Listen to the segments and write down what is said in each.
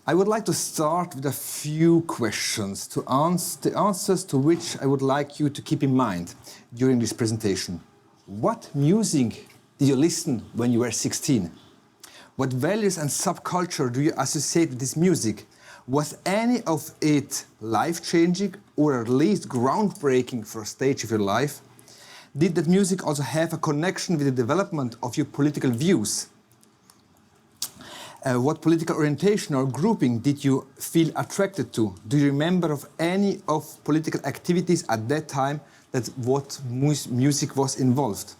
I would like to start with a few questions, the answers to which I would like you to keep in mind during this presentation. What music did you listen when you were 16? What values and subculture do you associate with this music? Was any of it life-changing or at least groundbreaking for a stage of your life? Did that music also have a connection with the development of your political views? What political orientation or grouping did you feel attracted to? Do you remember of any of political activities at that time that what music was involved?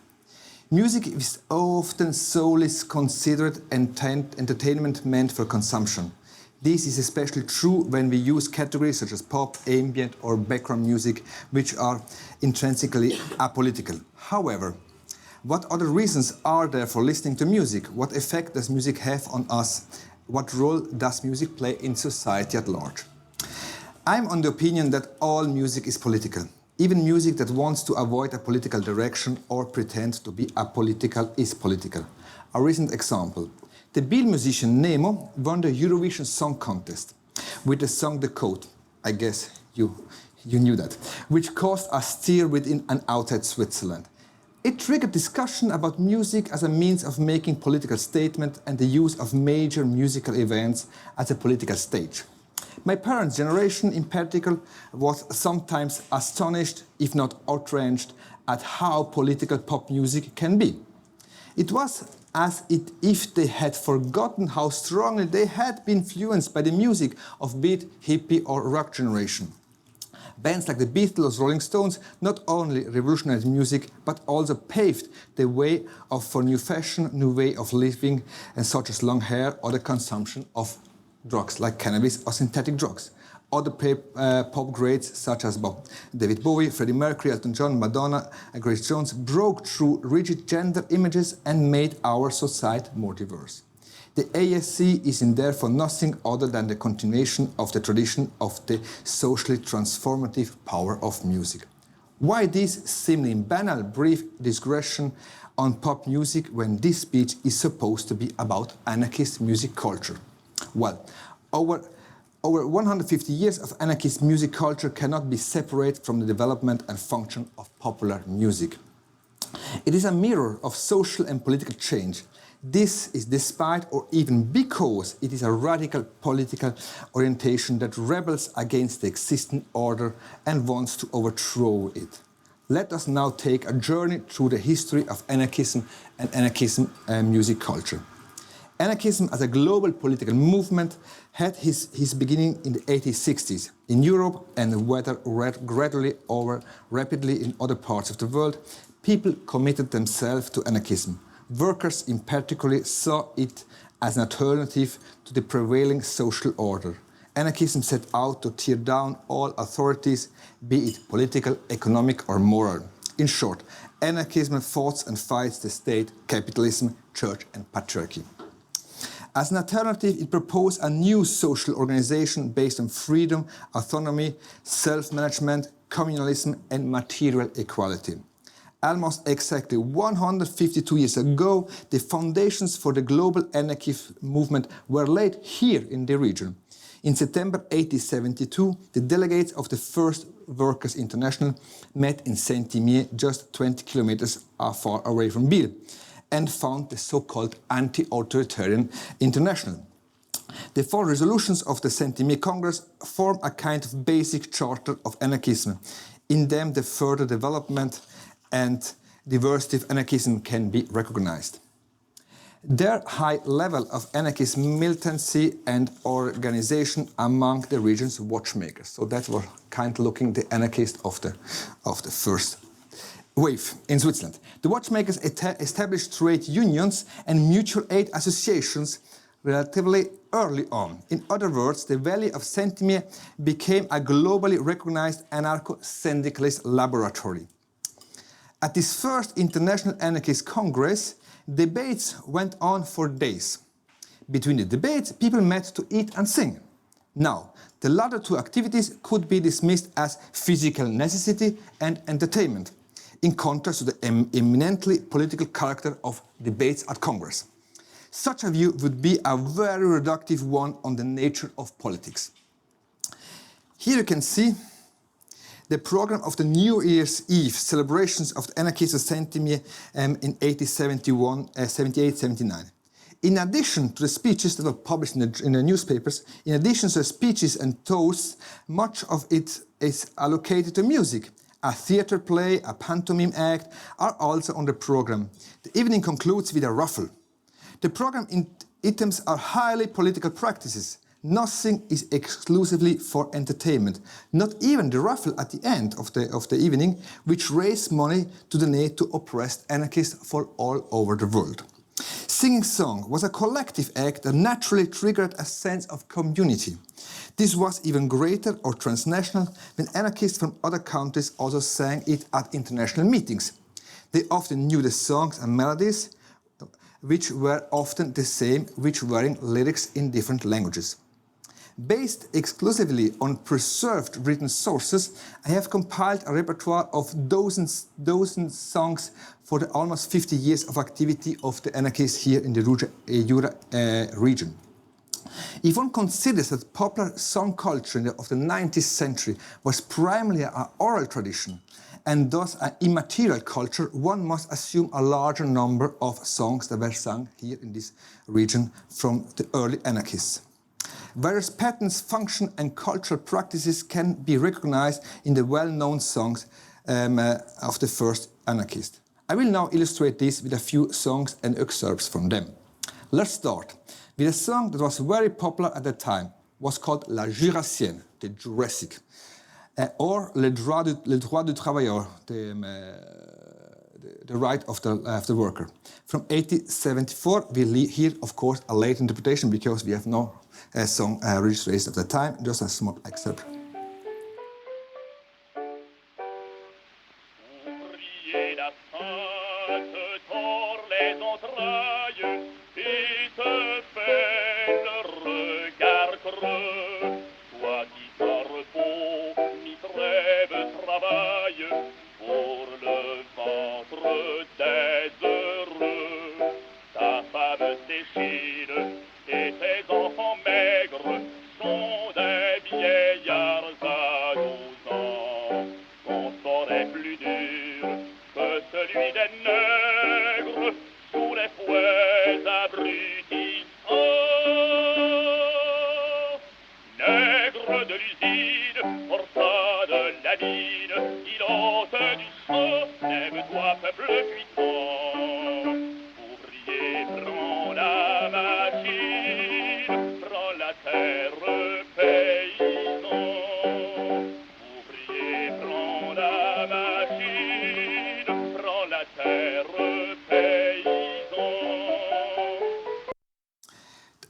Music is often solely considered entertainment meant for consumption. This is especially true when we use categories such as pop, ambient or background music, which are intrinsically apolitical. However, what other reasons are there for listening to music? What effect does music have on us? What role does music play in society at large? I'm on the opinion that all music is political. Even music that wants to avoid a political direction or pretend to be apolitical is political. A recent example. The Biel musician Nemo won the Eurovision Song Contest with the song The Code. I guess you knew that. Which caused a stir within and outside Switzerland. It triggered discussion about music as a means of making political statement and the use of major musical events as a political stage. My parents' generation in particular was sometimes astonished, if not outraged, at how political pop music can be. It was as if they had forgotten how strongly they had been influenced by the music of beat, hippie or rock generation. Bands like the Beatles, Rolling Stones not only revolutionized music but also paved the way for new fashion, new way of living, and such as long hair or the consumption of drugs like cannabis or synthetic drugs. Other pop greats such as David Bowie, Freddie Mercury, Elton John, Madonna and Grace Jones broke through rigid gender images and made our society more diverse. The ASC is in therefore nothing other than the continuation of the tradition of the socially transformative power of music. Why this seemingly banal brief digression on pop music when this speech is supposed to be about anarchist music culture? Well, over 150 years of anarchist music culture cannot be separated from the development and function of popular music. It is a mirror of social and political change. This is despite or even because it is a radical political orientation that rebels against the existing order and wants to overthrow it. Let us now take a journey through the history of anarchism and anarchism music culture. Anarchism as a global political movement had his beginning in the 1860s in Europe and whether gradually or rapidly in other parts of the world, people committed themselves to anarchism. Workers in particular saw it as an alternative to the prevailing social order. Anarchism set out to tear down all authorities, be it political, economic or moral. In short, anarchism fought and fights the state, capitalism, church and patriarchy. As an alternative, it proposed a new social organization based on freedom, autonomy, self-management, communalism and material equality. Almost exactly 152 years ago, the foundations for the global anarchist movement were laid here in the region. In September 1872, the delegates of the First Workers' International met in Saint-Imier, just 20 kilometers far away from Biel, and found the so-called Anti-Authoritarian International. The 4 resolutions of the Saint-Imier Congress form a kind of basic charter of anarchism. In them, the further development and diversity of anarchism can be recognized. Their high level of anarchist militancy and organization among the region's watchmakers. So that were kind of looking the anarchists of the first wave in Switzerland. The watchmakers established trade unions and mutual aid associations relatively early on. In other words, the Valley of Saint-Imier became a globally recognized anarcho-syndicalist laboratory. At this first International Anarchist Congress, debates went on for days. Between the debates, people met to eat and sing. Now, the latter 2 activities could be dismissed as physical necessity and entertainment, in contrast to the eminently political character of debates at Congress. Such a view would be a very reductive one on the nature of politics. Here you can see the program of the New Year's Eve celebrations of the anarchists of Saint-Imier in 1878-79. In addition to the speeches that were published in the newspapers, in addition to the speeches and toasts, much of it is allocated to music. A theatre play, a pantomime act are also on the program. The evening concludes with a ruffle. The program items are highly political practices. Nothing is exclusively for entertainment. Not even the ruffle at the end of the evening, which raise money to donate to oppressed anarchists for all over the world. Singing song was a collective act that naturally triggered a sense of community. This was even greater or transnational when anarchists from other countries also sang it at international meetings. They often knew the songs and melodies, which were often the same, which were in lyrics in different languages. Based exclusively on preserved written sources, I have compiled a repertoire of dozens songs for the almost 50 years of activity of the anarchists here in the Jura region. If one considers that popular song culture of the 19th century was primarily an oral tradition and thus an immaterial culture, one must assume a larger number of songs that were sung here in this region from the early anarchists. Various patterns, function and cultural practices can be recognized in the well-known songs of the first anarchists. I will now illustrate this with a few songs and excerpts from them. Let's start with a song that was very popular at the time. Was called La Jurassienne, the Jurassic, or Le droit du travailleur, the right of the worker. From 1874, we hear, of course, a late interpretation because we have no song registration at the time, just a small excerpt.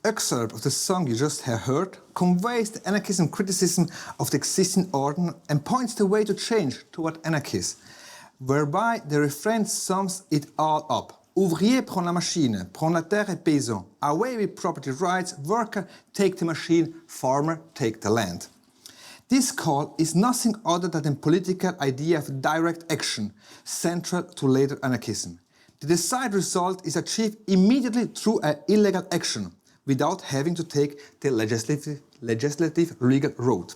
Excerpt of the song you just have heard conveys the anarchism criticism of the existing order and points the way to change toward anarchists, whereby the refrain sums it all up. Ouvrier prend la machine, prend la terre et paysan. Away with property rights, worker take the machine, farmer take the land. This call is nothing other than the political idea of direct action, central to later anarchism. The desired result is achieved immediately through an illegal action, without having to take the legislative legal road.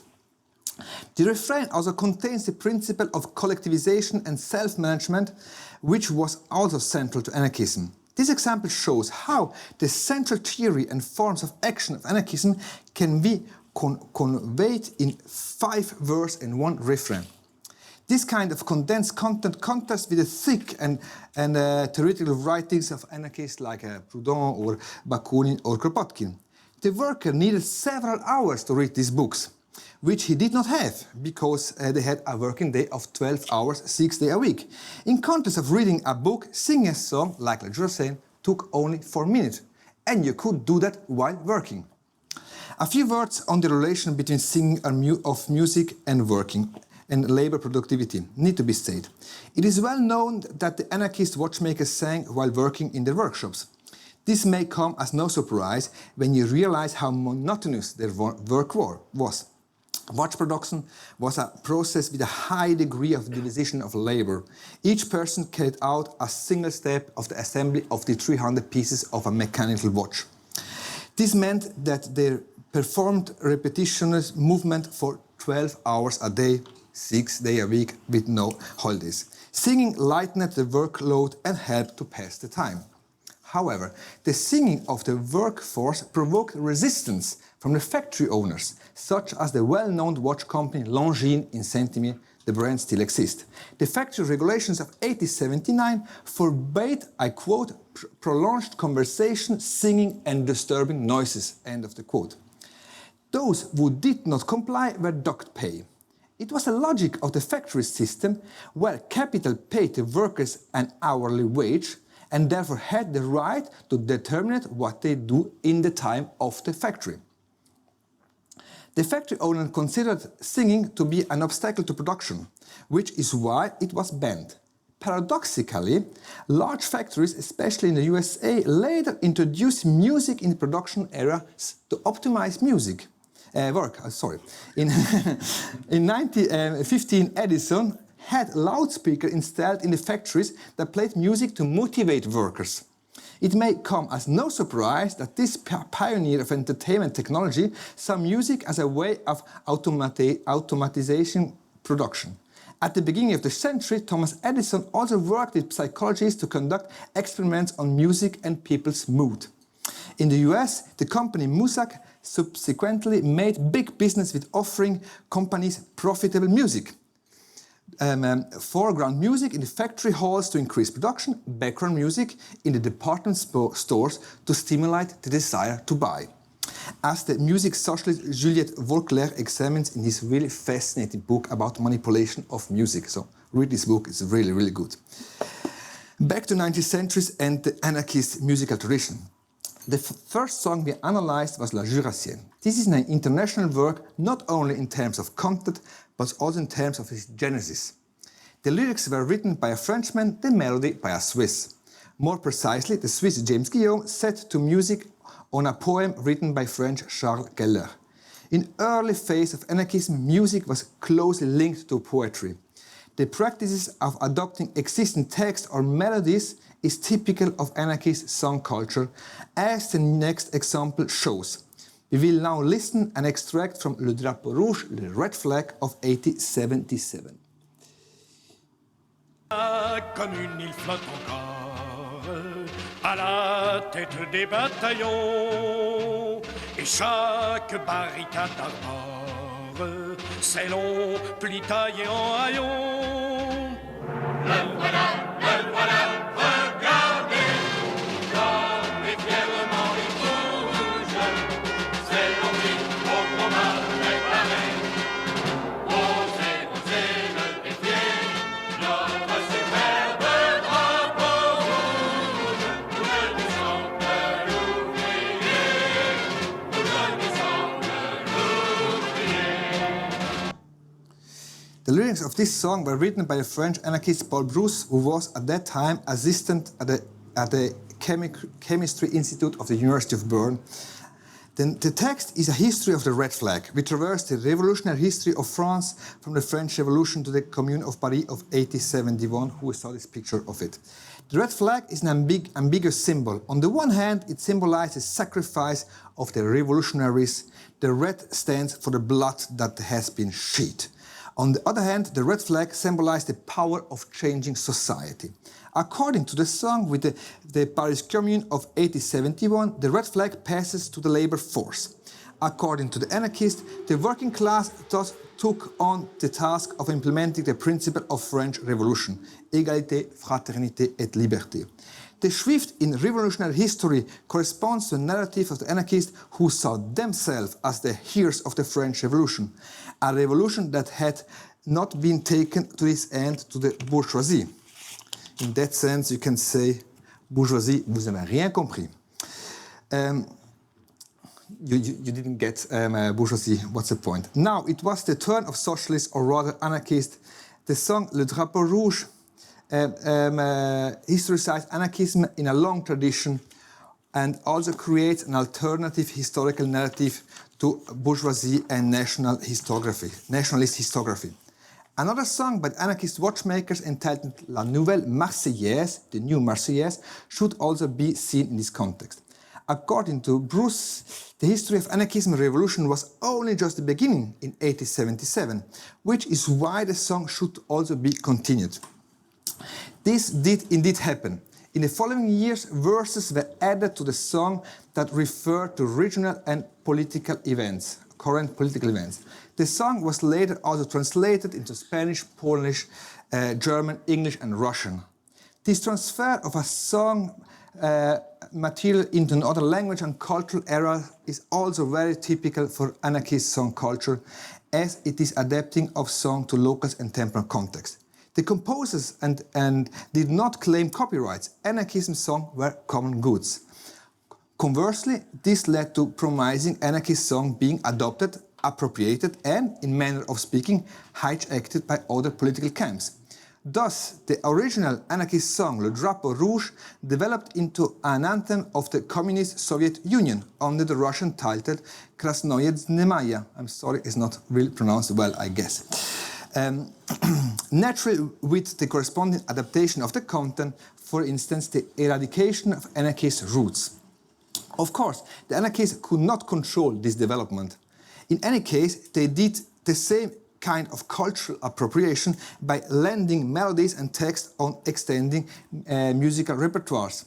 The refrain also contains the principle of collectivization and self-management, which was also central to anarchism. This example shows how the central theory and forms of action of anarchism can be conveyed in 5 verses and 1 refrain. This kind of condensed content contrasts with the thick and theoretical writings of anarchists like Proudhon or Bakunin or Kropotkin. The worker needed several hours to read these books, which he did not have because they had a working day of 12 hours, 6 days a week. In contrast of reading a book, singing a song like La Jurassienne took only 4 minutes, and you could do that while working. A few words on the relation between singing of music and working and labor productivity need to be said. It is well known that the anarchist watchmakers sang while working in their workshops. This may come as no surprise when you realize how monotonous their work was. Watch production was a process with a high degree of division of labor. Each person carried out a single step of the assembly of the 300 pieces of a mechanical watch. This meant that they performed repetitious movement for 12 hours a day, 6 days a week with no holidays. Singing lightened the workload and helped to pass the time. However, the singing of the workforce provoked resistance from the factory owners, such as the well-known watch company Longines in Saint-Imier. The brand still exists. The factory regulations of 1879 forbade, I quote, prolonged conversation, singing and disturbing noises, end of the quote. Those who did not comply were docked pay. It was a logic of the factory system where capital paid the workers an hourly wage and therefore had the right to determine what they do in the time of the factory. The factory owner considered singing to be an obstacle to production, which is why it was banned. Paradoxically, large factories, especially in the USA, later introduced music in the production areas to optimize work. In 1915, Edison had loudspeakers installed in the factories that played music to motivate workers. It may come as no surprise that this pioneer of entertainment technology saw music as a way of automatization production. At the beginning of the century, Thomas Edison also worked with psychologists to conduct experiments on music and people's mood. In the US, the company Muzak subsequently made big business with offering companies profitable music. Foreground music in the factory halls to increase production, background music in the department stores to stimulate the desire to buy. As the music socialist Juliette Volclair examines in his really fascinating book about manipulation of music. So read this book, it's really, really good. Back to 19th century and the anarchist musical tradition. The first song we analyzed was La Jurassienne. This is an international work not only in terms of content, but also in terms of its genesis. The lyrics were written by a Frenchman, the melody by a Swiss. More precisely, the Swiss James Guillaume set to music on a poem written by French Charles Keller. In early phase of anarchism, music was closely linked to poetry. The practices of adopting existing texts or melodies is typical of anarchist song culture, as the next example shows. We will now listen and extract from Le Drapeau Rouge, the red flag of 1877. Comme une île flotte encore, à la tête des bataillons, et chaque barricade d'arbore, ses longs plis taillés en haillons. Le voilà, regardez, comme est fièrement les rouges, c'est l'envie au combat préparé. Osez, osez le défier, notre superbe drapeau rouge, nous le descend de l'ouvrier, nous le descend de l'ouvrier. The lyrics of this song were written by the French anarchist Paul Bruce, who was at that time assistant at the Chemistry Institute of the University of Bern. Then the text is a history of the red flag. We traverse the revolutionary history of France from the French Revolution to the Commune of Paris of 1871, who saw this picture of it. The red flag is an ambiguous symbol. On the one hand, it symbolizes sacrifice of the revolutionaries. The red stands for the blood that has been shed. On the other hand, the red flag symbolized the power of changing society. According to the song with the Paris Commune of 1871, the red flag passes to the labor force. According to the anarchists, the working class thus took on the task of implementing the principle of French Revolution, égalité, fraternité et liberté. The shift in revolutionary history corresponds to the narrative of the anarchists who saw themselves as the heroes of the French Revolution, a revolution that had not been taken to its end to the bourgeoisie. In that sense, you can say, bourgeoisie, vous n'avez rien compris. You didn't get bourgeoisie, what's the point? Now, it was the turn of socialists, or rather anarchists. The song Le Drapeau Rouge historicized anarchism in a long tradition and also creates an alternative historical narrative to bourgeoisie and nationalist historiography. Another song by the Anarchist Watchmakers entitled La Nouvelle Marseillaise, the New Marseillaise, should also be seen in this context. According to Bruit, the history of anarchism and revolution was only just the beginning in 1877, which is why the song should also be continued. This did indeed happen. In the following years, verses were added to the song that referred to regional and political events, current political events. The song was later also translated into Spanish, Polish, German, English and Russian. This transfer of a song material into another language and cultural era is also very typical for anarchist song culture, as it is adapting of song to local and temporal context. The composers and did not claim copyrights. Anarchism songs were common goods. Conversely, this led to promising anarchist songs being adopted, appropriated and, in manner of speaking, hijacked by other political camps. Thus, the original anarchist song Le Drapeau Rouge developed into an anthem of the Communist Soviet Union under the Russian title Krasnoye Znamya. I'm sorry, it's not really pronounced well, I guess. Naturally, with the corresponding adaptation of the content, for instance, the eradication of anarchist roots. Of course, the anarchists could not control this development. In any case, they did the same kind of cultural appropriation by lending melodies and text on extending musical repertoires.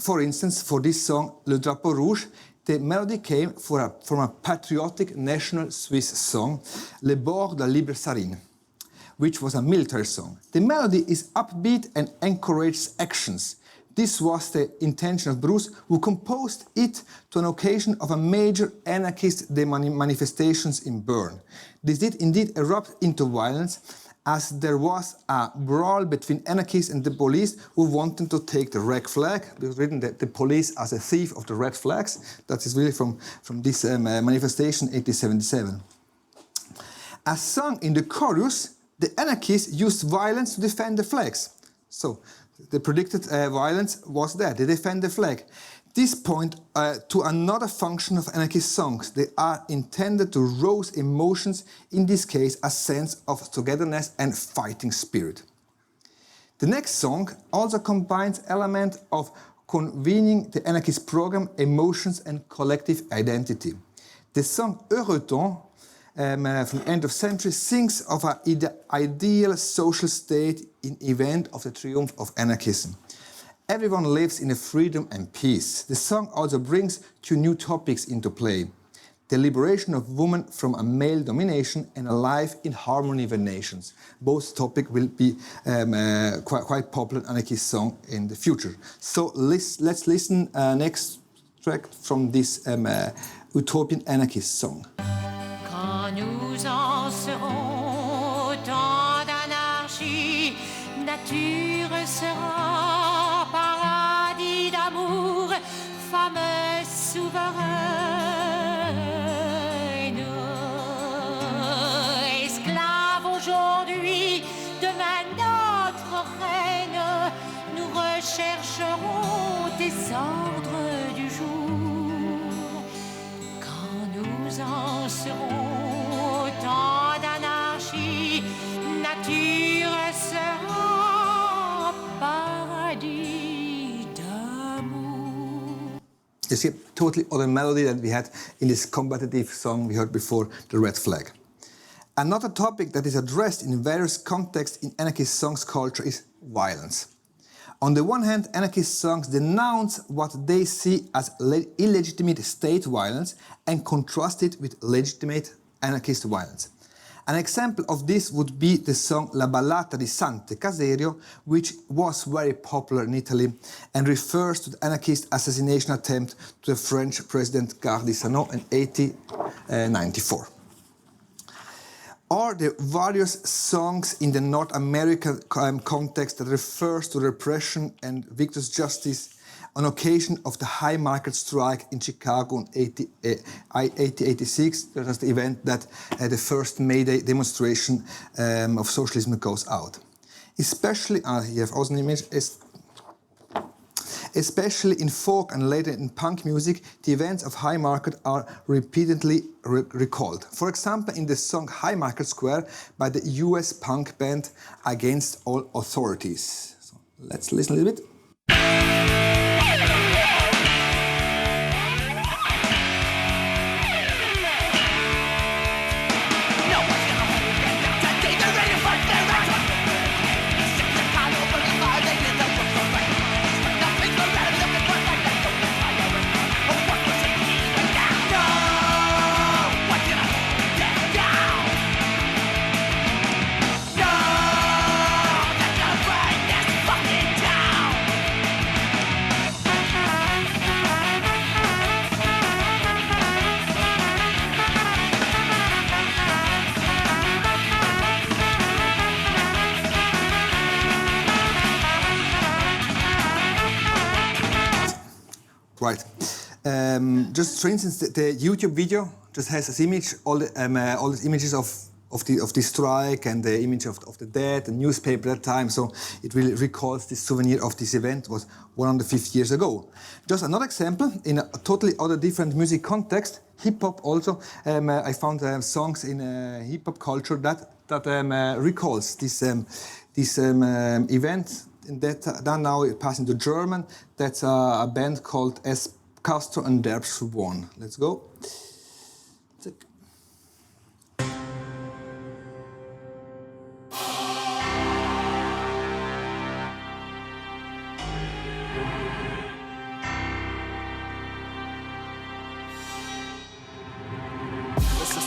For instance, for this song, Le Drapeau Rouge, the melody came from a patriotic national Swiss song, Le Bord de la Libertaire, which was a military song. The melody is upbeat and encourages actions. This was the intention of Bruit, who composed it to an occasion of a major anarchist manifestations in Bern. This did indeed erupt into violence, as there was a brawl between anarchists and the police who wanted to take the red flag. It was written that the police as a thief of the red flags. That is really from this manifestation 1877. As sung in the chorus, the anarchists used violence to defend the flags. So the predicted violence was there. They defend the flag. This point to another function of anarchist songs. They are intended to rouse emotions, in this case a sense of togetherness and fighting spirit. The next song also combines elements of convening the anarchist program, emotions and collective identity. The song Heureux Temps from the end of century sings of an ideal social state in event of the triumph of anarchism. Everyone lives in a freedom and peace. The song also brings two new topics into play. The liberation of women from a male domination and a life in harmony with nations. Both topics will be quite popular anarchist song in the future. So let's listen next track from this utopian anarchist song. Quand nous en serons au temps d'anarchie, nature sera paradis d'amour, femme souveraine. Esclaves aujourd'hui, demain notre reine, nous rechercherons des ordres du jour. Quand nous en serons au temps d'anarchie, nature sera paradis d'amour. You see a totally other melody than we had in this combative song we heard before, the red flag. Another topic that is addressed in various contexts in anarchist songs culture is violence. On the one hand, anarchist songs denounce what they see as illegitimate state violence and contrast it with legitimate anarchist violence. An example of this would be the song La Ballata di Sante Caserio, which was very popular in Italy and refers to the anarchist assassination attempt to the French president Gurzelen in 1894. Or the various songs in the North American context that refers to repression and victorious justice on occasion of the high market strike in Chicago in 1886. That was the event that the first May Day demonstration of socialism goes out. Especially, here I have also an image, Especially in folk and later in punk music, the events of Haymarket are repeatedly recalled. For example, in the song Haymarket Square by the US punk band Against All Authorities. So let's listen a little bit. Right. Just for instance, the YouTube video just has this image, all the images of the strike and the image of the dead, the newspaper at that time. So it really recalls this souvenir of this event was 150 years ago. Just another example in a totally other different music context, hip hop also. I found songs in hip hop culture that recalls this event. That now it passed into German. That's a band called S. Castro and Derbs One. Let's go.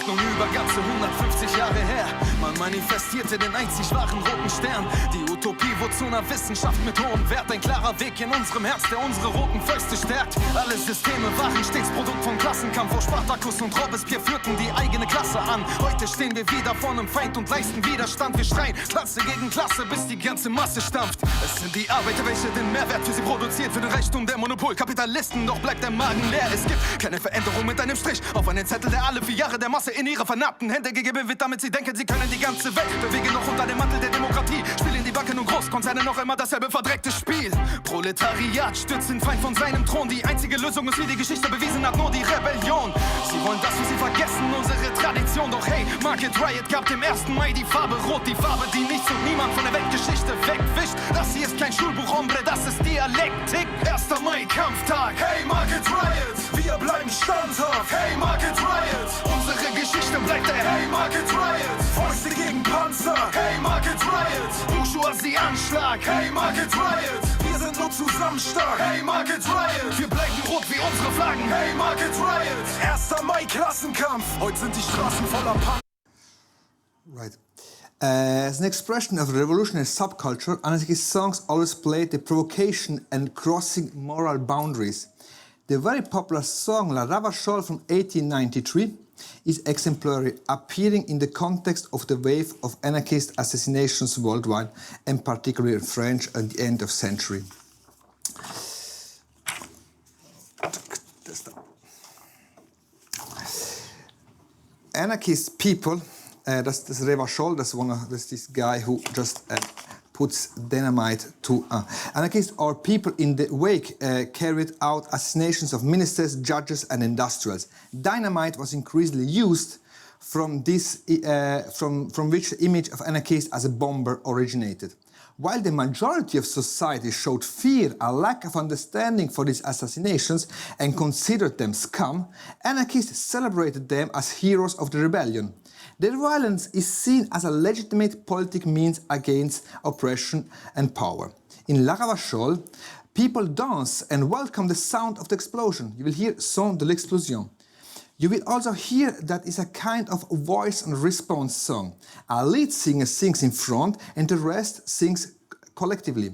Nun über ganze 150 Jahre her. Man manifestierte den einzig wahren roten Stern. Die Utopie wurde zu einer Wissenschaft mit hohem Wert. Ein klarer Weg in unserem Herz, der unsere roten Fäuste stärkt. Alle Systeme waren stets Produkt von Klassenkampf, wo Spartacus und Robespierre führten die eigene Klasse an. Heute stehen wir wieder vor einem Feind und leisten Widerstand. Wir schreien Klasse gegen Klasse, bis die ganze Masse stampft. Es sind die Arbeiter, welche den Mehrwert für sie produziert, für den Reichtum der Monopolkapitalisten. Doch bleibt der Magen leer. Es gibt keine Veränderung mit einem Strich auf einen Zettel, der alle 4 Jahre der Masse in ihre vernarbten Hände gegeben wird, damit sie denken, sie können die ganze Welt bewegen, noch unter dem Mantel der Demokratie. Spielen die Banken und Großkonzerne noch immer dasselbe verdreckte Spiel. Proletariat stürzt den Feind von seinem Thron. Die einzige Lösung ist, wie die Geschichte bewiesen hat, nur die Rebellion. Sie wollen das, was sie vergessen, unsere Tradition. Doch hey, Market Riot gab dem 1. Mai die Farbe Rot. Die Farbe, die nichts und niemand von der Weltgeschichte wegwischt. Das hier ist kein Schulbuch, Hombre, das ist Dialektik. 1. Mai, Kampftag. Hey, Market Riot, wir bleiben standhaft. Hey, Market Riot, unsere Geschichte bleibt der Hey Market Riot. Fäuste gegen Panzer. Hey Market Riot. Bourgeoisie-Anschlag. Hey Market Riot. Wir sind nur zusammen stark. Hey Market Riot. Wir bleiben rot wie unsere Flaggen. Hey Market Riot. 1. Mai Klassenkampf. Heute sind die Straßen voller Pan. Right. As an expression of revolutionary subculture, anarchist songs always played the provocation and crossing moral boundaries. The very popular song La Ravachole from 1893 is exemplary, appearing in the context of the wave of anarchist assassinations worldwide, and particularly in French at the end of century. Anarchist people, that's Ravachole, that's this guy who just puts dynamite to... Anarchists are people in the wake carried out assassinations of ministers, judges and industrials. Dynamite was increasingly used from which the image of anarchist as a bomber originated. While the majority of society showed fear, a lack of understanding for these assassinations and considered them scum, anarchists celebrated them as heroes of the rebellion. Their violence is seen as a legitimate political means against oppression and power. In La Ravachole, people dance and welcome the sound of the explosion. You will hear son de l'explosion. You will also hear that it's a kind of voice and response song. A lead singer sings in front and the rest sings collectively.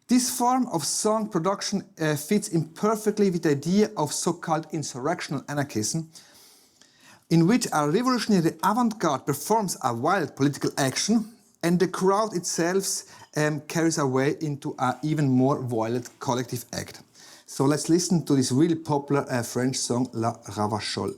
This form of song production fits in perfectly with the idea of so-called insurrectional anarchism, in which a revolutionary avant-garde performs a wild political action and the crowd itself carries away into an even more violent collective act. So let's listen to this really popular French song La Ravachole.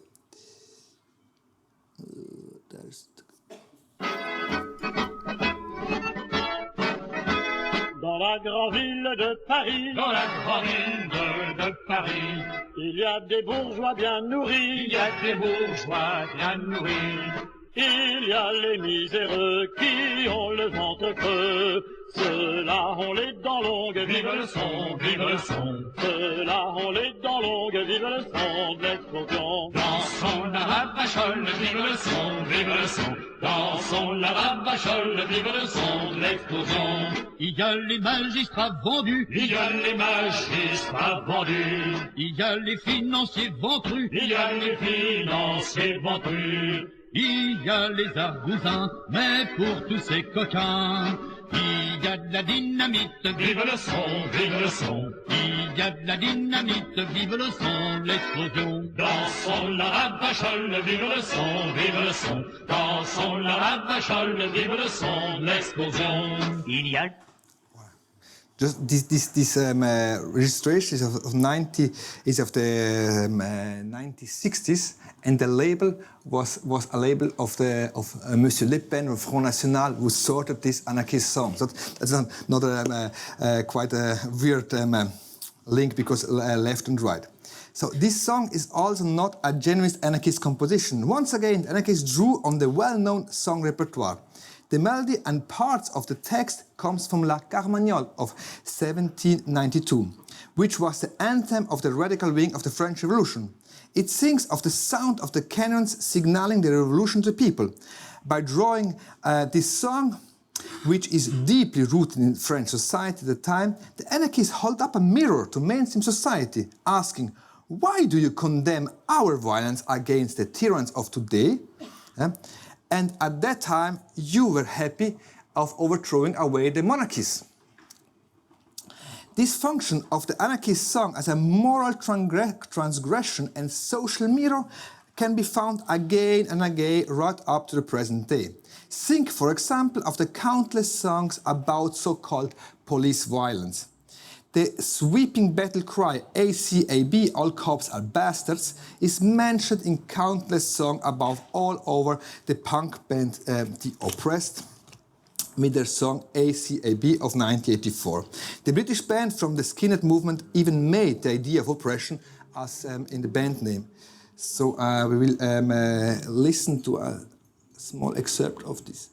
Dans la grande ville de Paris, Dans la grande ville de Paris, il y a des bourgeois bien nourris, il y a des bourgeois bien nourris. il y a les miséreux qui ont le ventre creux. Ceux-là ont les dents longues, Vive le son, vive le son. Ceux-là ont les dents longues, vive le son de l'explosion. Dansons la rabachole, vive le son, vive le son. Dansons la rabachole, vive le son de l'explosion. Il y a les magistrats vendus, Il y a les magistrats vendus, il y a les financiers ventrus, il y a les financiers ventrus. il y a les argousins, mais pour tous ces coquins, il y a de la dynamite, Vive le son, vive le son. il y a de la dynamite, vive le son, l'explosion. Dansons la rabachole, vive le son, vive le son. Dansons la rabachole, vive le son, l'explosion. Il y a Just this registration is of the 1960s, and the label was a label of Monsieur Le Pen of Front National, who sorted these anarchist songs. That's not quite a weird link because left and right. So this song is also not a genuine anarchist composition. Once again, anarchists drew on the well-known song repertoire. The melody and parts of the text comes from La Carmagnole of 1792, which was the anthem of the radical wing of the French Revolution. It sings of the sound of the cannons signaling the revolution to people. By drawing this song, which is deeply rooted in French society at the time, the anarchists hold up a mirror to mainstream society, asking, why do you condemn our violence against the tyrants of today? And at that time, you were happy of overthrowing away the monarchies. This function of the anarchist song as a moral transgression and social mirror can be found again and again right up to the present day. Think, for example, of the countless songs about so-called police violence. The sweeping battle cry, ACAB, all cops are bastards, is mentioned in countless songs about all over the punk band The Oppressed, with their song ACAB of 1984. The British band from the skinhead movement even made the idea of oppression as in the band name. So we will listen to a small excerpt of this.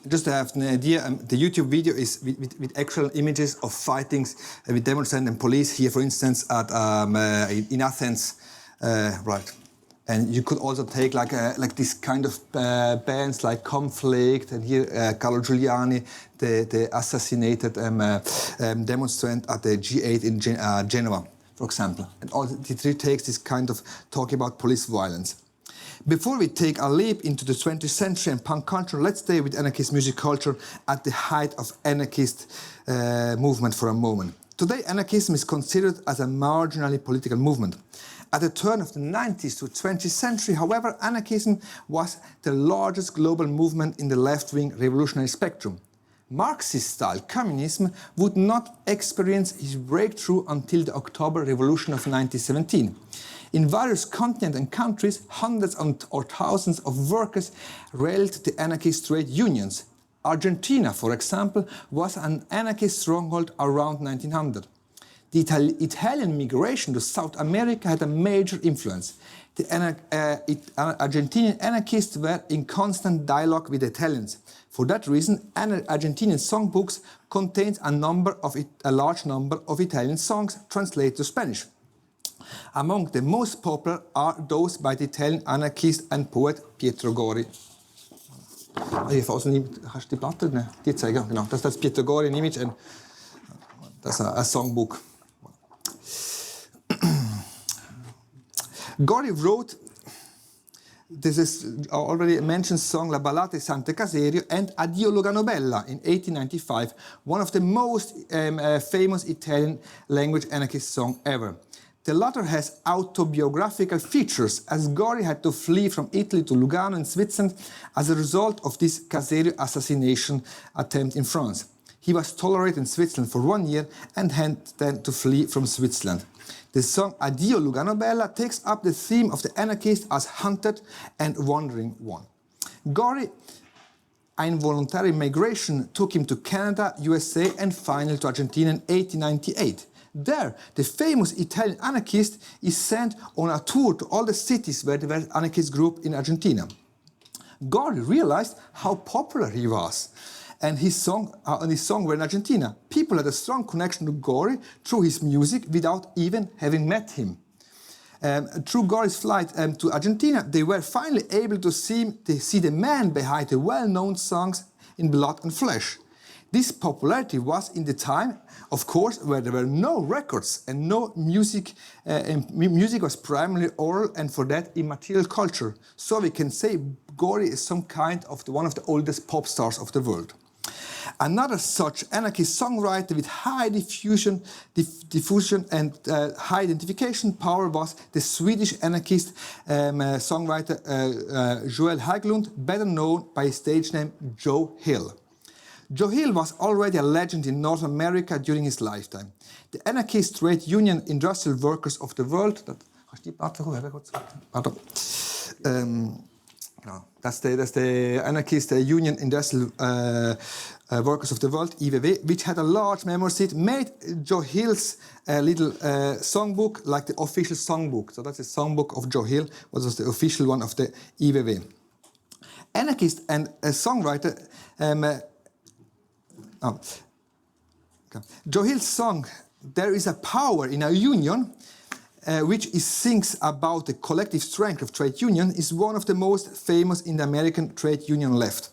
Just to have an idea, the YouTube video is with actual images of fightings with demonstrators and police here, for instance, at in Athens, right? And you could also take like this kind of bands like Conflict, and here Carlo Giuliani, the assassinated demonstrant at the G8 in Genoa, for example. And all it takes this kind of talk about police violence. Before we take a leap into the 20th century and punk culture, let's stay with anarchist music culture at the height of anarchist movement for a moment. Today, anarchism is considered as a marginally political movement. At the turn of the 19th to 20th century, however, anarchism was the largest global movement in the left-wing revolutionary spectrum. Marxist-style communism would not experience its breakthrough until the October Revolution of 1917. In various continents and countries, hundreds or thousands of workers railed the anarchist trade unions. Argentina, for example, was an anarchist stronghold around 1900. The Italian migration to South America had a major influence. The Argentinian anarchists were in constant dialogue with the Italians. For that reason, Argentinian songbooks contained a large number of Italian songs translated to Spanish. Among the most popular are those by the Italian anarchist and poet Pietro Gori. Kannst du die Platte nehmen? Die zeigen, genau. Das ist Pietro Gori, ein Image, und das ist ein Songbook. Gori wrote this is already mentioned song La Ballata di Sante Caserio and Addio Lugano Bella in 1895, one of the most famous Italian language anarchist song ever. The latter has autobiographical features, as Gori had to flee from Italy to Lugano in Switzerland as a result of this Caserio assassination attempt in France. He was tolerated in Switzerland for 1 year and had then to flee from Switzerland. The song Addio Lugano Bella takes up the theme of the anarchist as hunted and wandering one. Gori, involuntary migration took him to Canada, USA and finally to Argentina in 1898. There, the famous Italian anarchist is sent on a tour to all the cities where there were anarchist groups in Argentina. Gori realized how popular he was. And his song were in Argentina. People had a strong connection to Gori through his music without even having met him. Through Gori's flight to Argentina, they were finally able to see the man behind the well-known songs in Blood and Flesh. This popularity was in the time, of course, where there were no records and no music. Music was primarily oral and for that immaterial culture. So we can say Gori is some kind of one of the oldest pop stars of the world. Another such anarchist songwriter with high diffusion and high identification power was the Swedish anarchist songwriter Joel Hägglund, better known by his stage name Joe Hill. Joe Hill was already a legend in North America during his lifetime. The anarchist trade union Industrial Workers of the World, that's the anarchist union Industrial Workers of the World, IWW, which had a large member seat, made Joe Hill's little songbook like the official songbook. So that's the songbook of Joe Hill, which was the official one of the IWW. Anarchist and a songwriter Joe Hill's song, There is a Power in a Union, which sings about the collective strength of trade union, is one of the most famous in the American trade union left.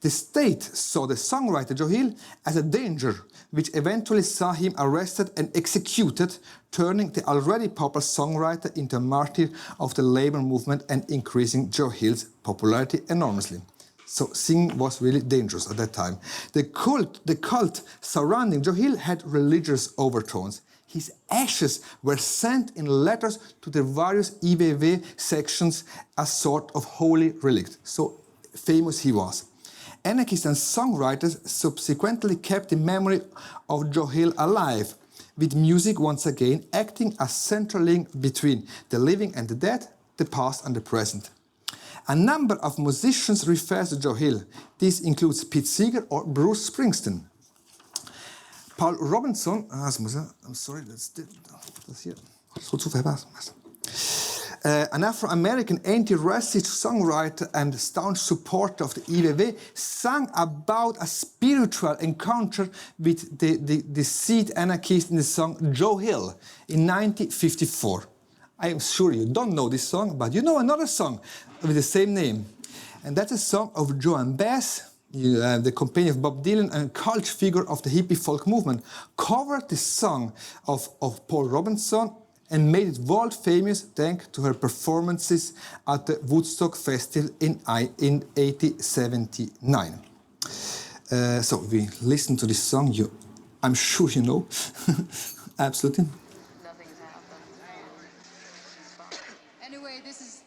The state saw the songwriter Joe Hill as a danger, which eventually saw him arrested and executed, turning the already popular songwriter into a martyr of the labor movement and increasing Joe Hill's popularity enormously. So singing was really dangerous at that time. The cult surrounding Joe Hill had religious overtones. His ashes were sent in letters to the various IWW sections as sort of holy relic. So famous he was. Anarchists and songwriters subsequently kept the memory of Joe Hill alive, with music once again acting as central link between the living and the dead, the past and the present. A number of musicians refer to Joe Hill. This includes Pete Seeger or Bruce Springsteen. Paul Robinson, I'm sorry, that's here. An Afro-American anti-racist songwriter and staunch supporter of the IWW sang about a spiritual encounter with the deceased anarchist in the song Joe Hill in 1954. I am sure you don't know this song, but you know another song with the same name. And that's a song of Joan Baez, the companion of Bob Dylan and cult figure of the hippie folk movement, covered the song of Paul Robinson and made it world famous thanks to her performances at the Woodstock Festival in 1879. So we listen to this song, I'm sure you know, absolutely. Anyway, this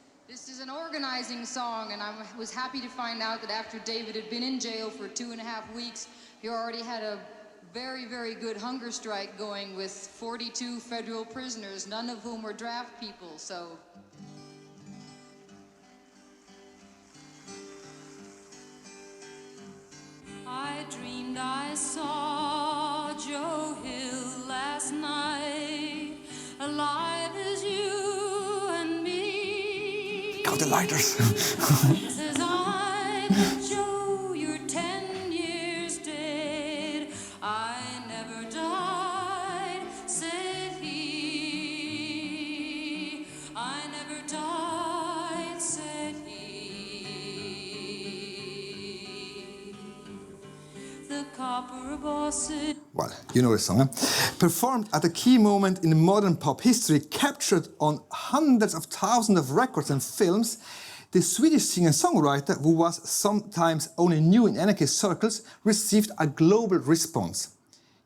is an organizing song, and I was happy to find out that after David had been in jail for 2.5 weeks, he already had a very, very good hunger strike going with 42 federal prisoners, none of whom were draft people, so... I dreamed I saw Joe Hill last night, alive as you and me. Got the lighters. Says I, Joe, you're 10 years dead. I never died, said he. died, said he. The copper bosses. Well, you know the song, huh? Performed at a key moment in modern pop history, captured on hundreds of thousands of records and films, the Swedish singer-songwriter, who was sometimes only new in anarchist circles, received a global response.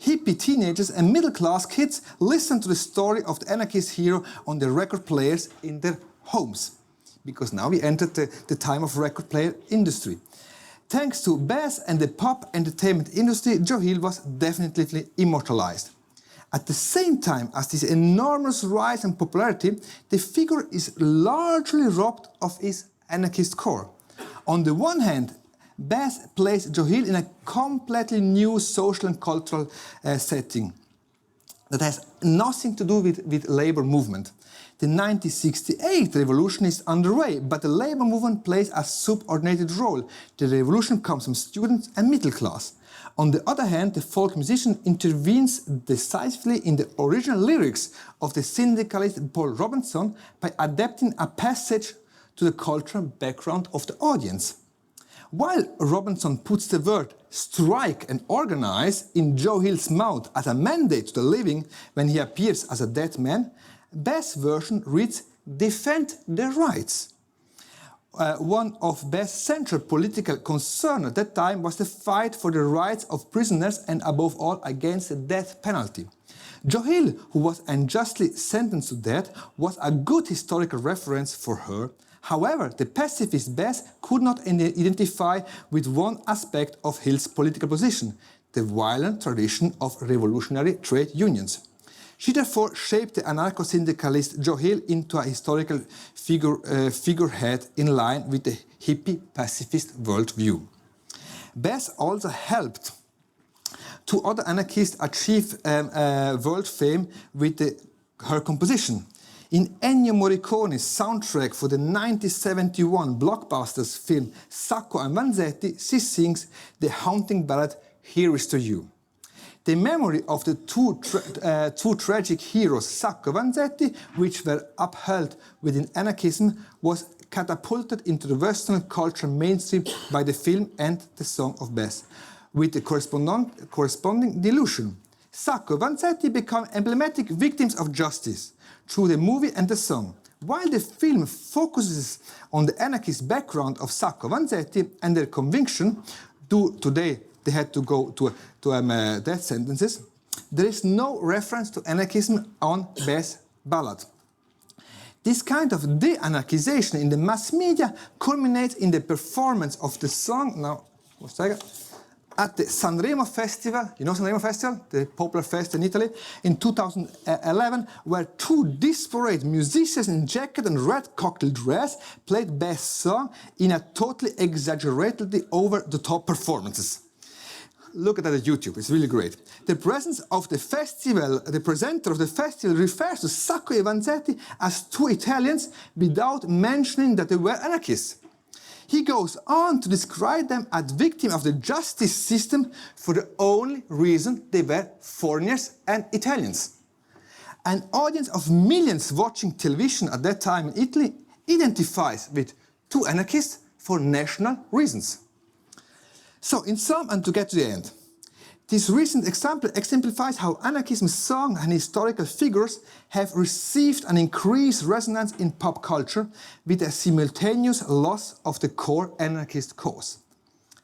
Hippie teenagers and middle-class kids listened to the story of the anarchist hero on the record players in their homes, because now we entered the time of record player industry. Thanks to Bass and the pop entertainment industry, Joe Hill was definitely immortalized. At the same time as this enormous rise in popularity, the figure is largely robbed of his anarchist core. On the one hand, Bass placed Joe Hill in a completely new social and cultural setting that has nothing to do with labor movement. The 1968 revolution is underway, but the labor movement plays a subordinated role. The revolution comes from students and middle class. On the other hand, the folk musician intervenes decisively in the original lyrics of the syndicalist Paul Robinson by adapting a passage to the cultural background of the audience. While Robinson puts the word strike and organize in Joe Hill's mouth as a mandate to the living when he appears as a dead man, Bass' version reads, defend their rights. One of Bass' central political concerns at that time was the fight for the rights of prisoners and above all against the death penalty. Joe Hill, who was unjustly sentenced to death, was a good historical reference for her. However, the pacifist Bass could not identify with one aspect of Hill's political position, the violent tradition of revolutionary trade unions. She therefore shaped the anarcho-syndicalist Joe Hill into a historical figurehead in line with the hippie pacifist worldview. Bass also helped two other anarchists achieve world fame with her composition. In Ennio Morricone's soundtrack for the 1971 blockbuster film Sacco and Vanzetti, she sings the haunting ballad Here Is To You. The memory of the two tragic heroes, Sacco and Vanzetti, which were upheld within anarchism, was catapulted into the Western culture mainstream by the film and the song of Bass, with the corresponding delusion. Sacco and Vanzetti become emblematic victims of justice through the movie and the song. While the film focuses on the anarchist background of Sacco and Vanzetti and their conviction, today they had to go to death sentences, there is no reference to anarchism on Bass' ballad. This kind of de-anarchization in the mass media culminates in the performance of the song, at the Sanremo Festival, you know Sanremo Festival, the popular festival in Italy, in 2011, where two disparate musicians in jacket and red cocktail dress played Bass' song in a totally exaggeratedly over-the-top performances. Look at that on YouTube, it's really great. The presence of the festival, the presenter of the festival refers to Sacco and Vanzetti as two Italians without mentioning that they were anarchists. He goes on to describe them as victims of the justice system for the only reason they were foreigners and Italians. An audience of millions watching television at that time in Italy identifies with two anarchists for national reasons. So, in sum, and to get to the end, this recent example exemplifies how anarchism's song and historical figures have received an increased resonance in pop culture with a simultaneous loss of the core anarchist cause.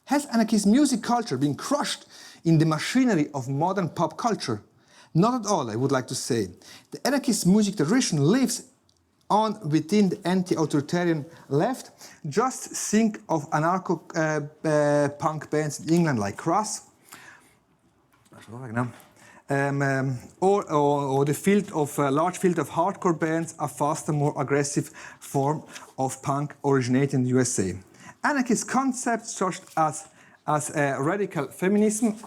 Has anarchist music culture been crushed in the machinery of modern pop culture? Not at all, I would like to say. The anarchist music tradition lives on within the anti-authoritarian left. Just think of anarcho-punk bands in England like Crass, or the field of large field of hardcore bands, a faster, more aggressive form of punk originating in the USA. Anarchist concepts such as radical feminism.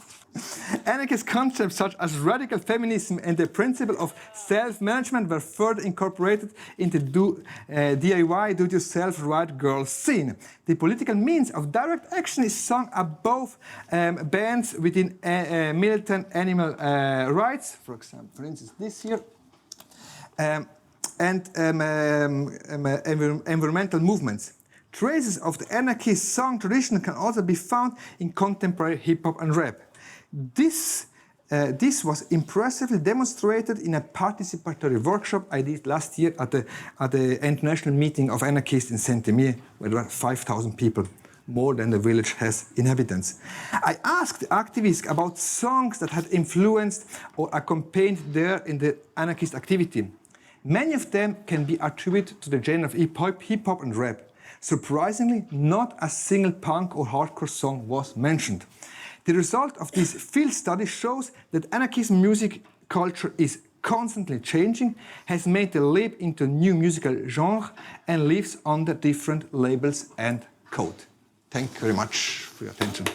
Anarchist concepts such as radical feminism and the principle of self-management were further incorporated into DIY, do-it-yourself right girl scene. The political means of direct action is sung above bands within militant animal rights, for instance this here, and environmental movements. Traces of the anarchist song tradition can also be found in contemporary hip-hop and rap. This was impressively demonstrated in a participatory workshop I did last year at the International Meeting of Anarchists in Saint-Imier, where there were 5,000 people, more than the village has inhabitants. I asked the activists about songs that had influenced or accompanied their in the anarchist activity. Many of them can be attributed to the genre of hip-hop and rap. Surprisingly, not a single punk or hardcore song was mentioned. The result of this field study shows that anarchism music culture is constantly changing, has made the leap into new musical genre, and lives under different labels and code. Thank you very much for your attention.